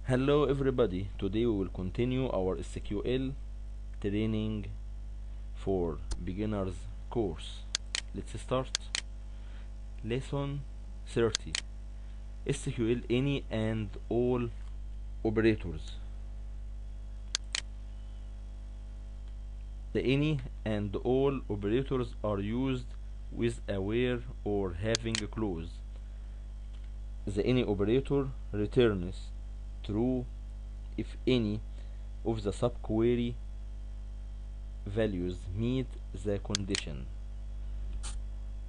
Hello everybody, today we will continue our SQL Training for Beginners course. Let's start. Lesson 30 SQL ANY and all operators. The ANY and all operators are used with a where or having a clause. The ANY operator returns true if any of the subquery values meet the condition.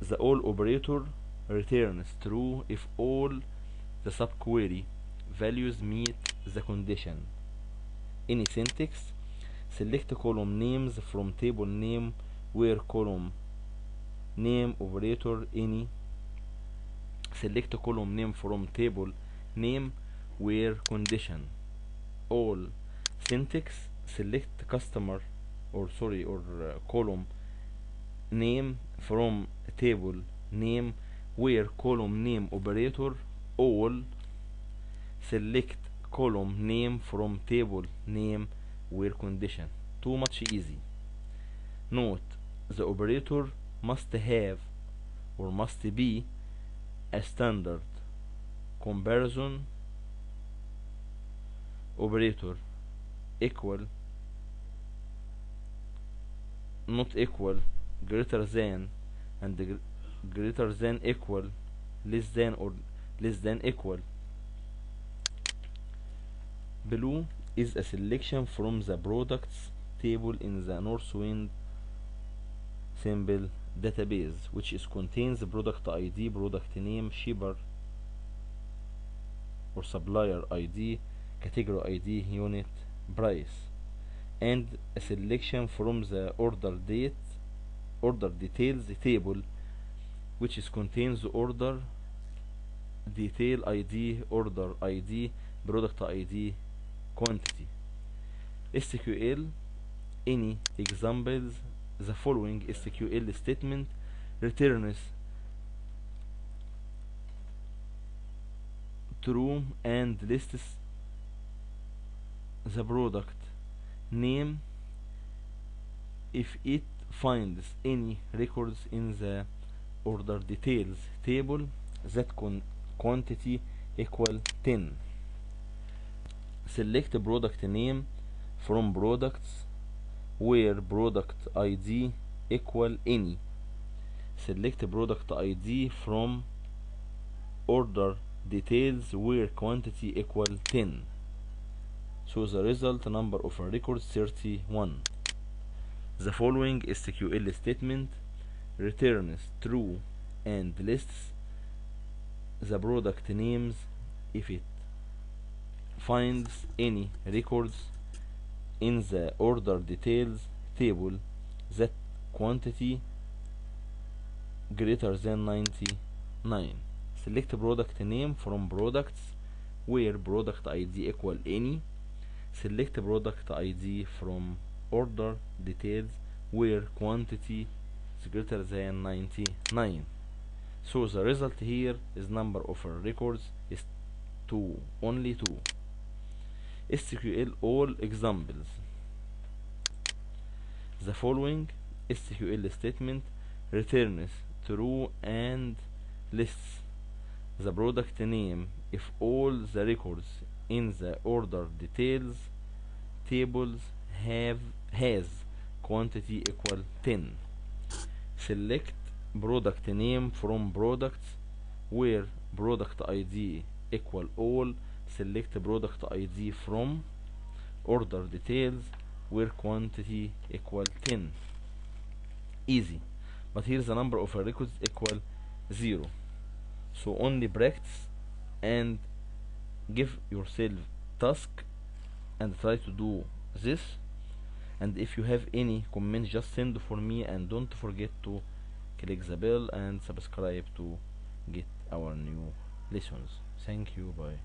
The all operator returns true if all the subquery values meet the condition. Any syntax: select column names from table name where column name operator any. Select column name from table name where condition. All syntax: select customer or column name from table name where column name operator all. Select column name from table name where condition. Too much easy. Note: the operator must have or must be a standard comparison operator, equal, not equal, greater than, and greater than equal, less than or less than equal. Below is a selection from the products table in the Northwind simple database, which contains the product ID, product name, shipper or supplier ID, category ID, unit, price, and a selection from the order details table, which contains the order detail ID, order ID, product ID, quantity. SQL ANY examples. The following SQL statement returns true and lists the product name if it finds any records in the order details table that quantity equal 10. Select product name from products where product ID equal any. Select product ID from order details where quantity equal 10. So the result number of records 31. The following SQL statement returns true and lists the product names if it finds any records in the order details table that quantity greater than 99. Select product name from products where product ID equal any. Select product ID from order details where quantity is greater than 99. So the result here is number of records is 2, only 2. SQL ALL Examples. The following SQL statement returns true and lists the product name if all the records in the order details tables has quantity equal 10. Select product name from products where product ID equal all. Select product ID from order details where quantity equal 10. Easy, but here's the number of records equal 0. So only practice and give yourself task and try to do this. And if you have any comment, just send for me, and don't forget to click the bell and subscribe to get our new lessons. Thank you. Bye.